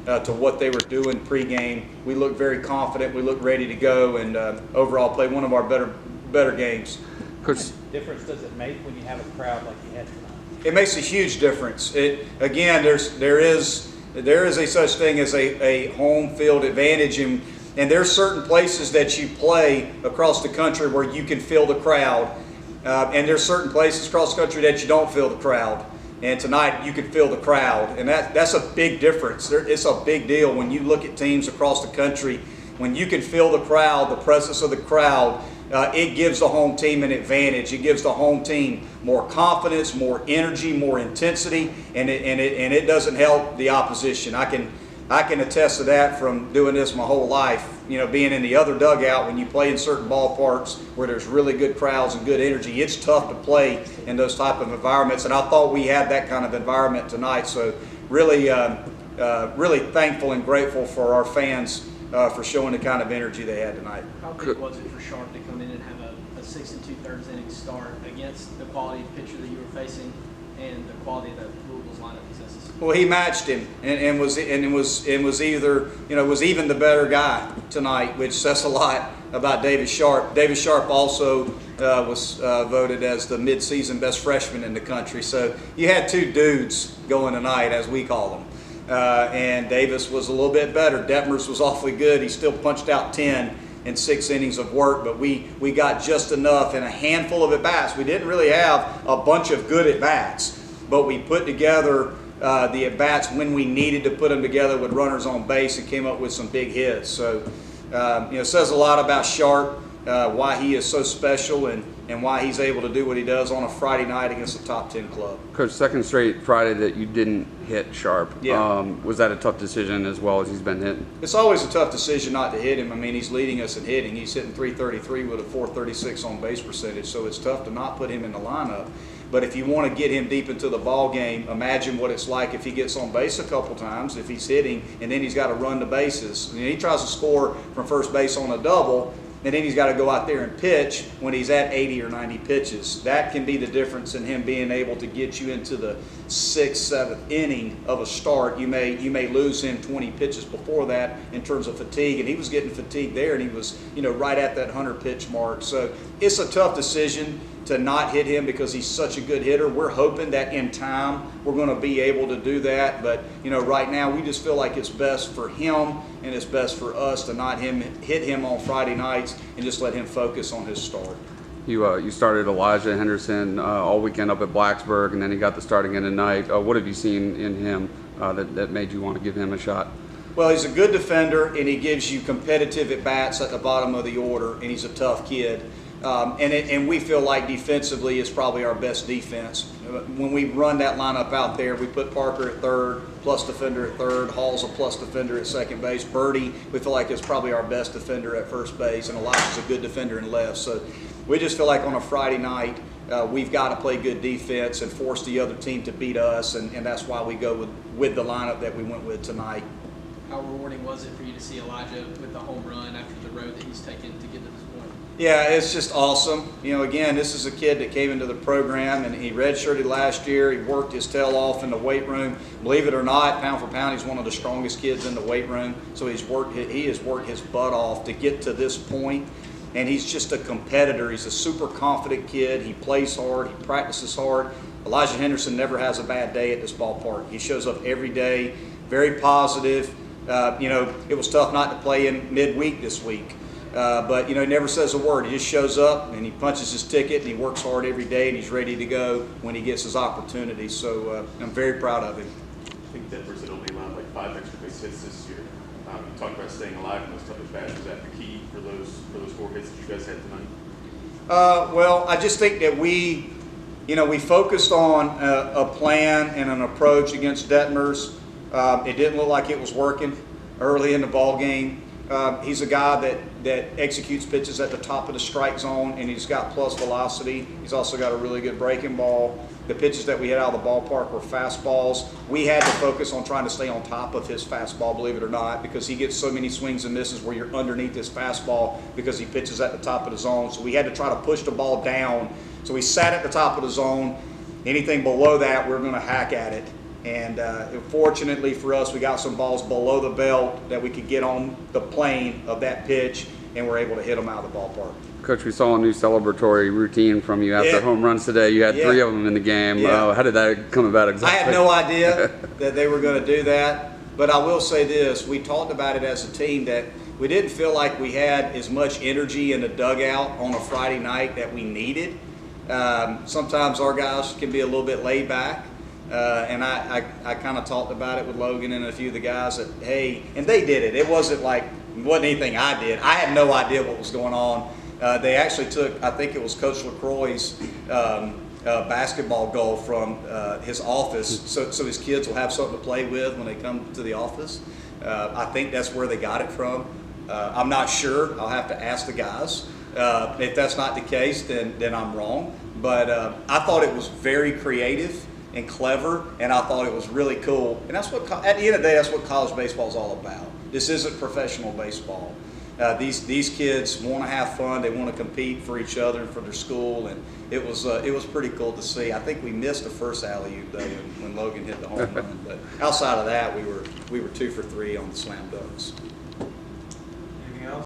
to what they were doing pregame. We looked very confident. We looked ready to go, and overall played one of our better games. What difference does it make when you have a crowd like you had tonight? It makes a huge difference. Again, there is a such thing as a home field advantage, and there's certain places that you play across the country where you can feel the crowd, and there's certain places across the country that you don't feel the crowd. And tonight you could feel the crowd, and that's a big difference. It's a big deal when you look at teams across the country. When you can feel the crowd, the presence of the crowd, it gives the home team an advantage. It gives the home team more confidence, more energy, more intensity, and it doesn't help the opposition. I can attest to that from doing this my whole life. You know, being in the other dugout when you play in certain ballparks where there's really good crowds and good energy, it's tough to play in those type of environments. And I thought we had that kind of environment tonight. So really, really thankful and grateful for our fans for showing the kind of energy they had tonight. How big was it for Sharp to come in and have a 6 2/3 inning start against the quality of pitcher that you were facing and the quality that Louisville's lineup possesses? Well, he matched him and was either, you know, was even the better guy tonight, which says a lot about Davis Sharp. Davis Sharp also was voted as the midseason best freshman in the country. So you had two dudes going tonight, as we call them. And Davis was a little bit better. Detmers was awfully good. He still punched out 10 in 6 innings of work, but we got just enough in a handful of at-bats. We didn't really have a bunch of good at-bats, but we put together the at-bats when we needed to put them together with runners on base and came up with some big hits. So, you know, it says a lot about Sharp, why he is so special and why he's able to do what he does on a Friday night against a top 10 club. Coach, second straight Friday that you didn't hit Sharp. Yeah. Was that a tough decision as well as he's been hitting? It's always a tough decision not to hit him. I mean, he's leading us in hitting. He's hitting .333 with a .436 on base percentage, so it's tough to not put him in the lineup. But if you want to get him deep into the ball game, imagine what it's like if he gets on base a couple times, if he's hitting, and then he's got to run the bases. I mean, he tries to score from first base on a double, and then he's got to go out there and pitch when he's at 80 or 90 pitches. That can be the difference in him being able to get you into the 6th, 7th inning of a start. You may lose him 20 pitches before that in terms of fatigue, and he was getting fatigued there, and he was, you know, right at that 100 pitch mark. So it's a tough decision to not hit him because he's such a good hitter. We're hoping that in time we're going to be able to do that, but you know, right now we just feel like it's best for him and it's best for us to not hit him on Friday nights and just let him focus on his start. You started Elijah Henderson all weekend up at Blacksburg, and then he got the start again tonight. What have you seen in him that made you want to give him a shot? Well, he's a good defender, and he gives you competitive at-bats at the bottom of the order, and he's a tough kid. And we feel like defensively is probably our best defense. When we run that lineup out there, we put Parker at third, plus defender at third, Hall's a plus defender at second base. Birdie, we feel like is probably our best defender at first base, and Elijah's a good defender in left. So we just feel like on a Friday night, we've got to play good defense and force the other team to beat us, and that's why we go with the lineup that we went with tonight. How rewarding was it for you to see Elijah with the home run after the road that he's taken to get to this point? Yeah, it's just awesome. You know, again, this is a kid that came into the program and he redshirted last year. He worked his tail off in the weight room. Believe it or not, pound for pound, he's one of the strongest kids in the weight room. So he has worked his butt off to get to this point. And he's just a competitor. He's a super confident kid. He plays hard. He practices hard. Elijah Henderson never has a bad day at this ballpark. He shows up every day, very positive. You know, it was tough not to play in midweek this week. But, you know, he never says a word. He just shows up and he punches his ticket and he works hard every day and he's ready to go when he gets his opportunity. So I'm very proud of him. I think Denver's had only allowed like 5 extra base hits this year. You talked about staying alive in those tough at-bats. Was that the key for those 4 hits that you guys had tonight? Well, I just think that we focused on a plan and an approach against Detmers. It didn't look like it was working early in the ball game. He's a guy that executes pitches at the top of the strike zone, and he's got plus velocity. He's also got a really good breaking ball. The pitches that we hit out of the ballpark were fastballs. We had to focus on trying to stay on top of his fastball, believe it or not, because he gets so many swings and misses where you're underneath his fastball because he pitches at the top of the zone. So we had to try to push the ball down. So we sat at the top of the zone. Anything below that, we're going to hack at it. And fortunately for us, we got some balls below the belt that we could get on the plane of that pitch, and we're able to hit them out of the ballpark. Coach, we saw a new celebratory routine from you after Yeah. home runs today. You had Yeah. 3 of them in the game. Yeah. How did that come about I exactly? had no idea that they were going to do that, but I will say this. We talked about it as a team that we didn't feel like we had as much energy in the dugout on a Friday night that we needed. Sometimes our guys can be a little bit laid back, and I kind of talked about it with Logan and a few of the guys that, hey, and they did it. It wasn't anything I did. I had no idea what was going on. They actually took, I think it was Coach LaCroix's basketball goal from his office, so his kids will have something to play with when they come to the office. I think that's where they got it from. I'm not sure. I'll have to ask the guys. If that's not the case, then I'm wrong. But I thought it was very creative and clever, and I thought it was really cool. And that's what, at the end of the day, that's what college baseball is all about. This isn't professional baseball. These kids want to have fun. They want to compete for each other and for their school, and it was pretty cool to see. I think we missed the first alley-oop though when Logan hit the home run, but outside of that, we were 2 for 3 on the slam dunks.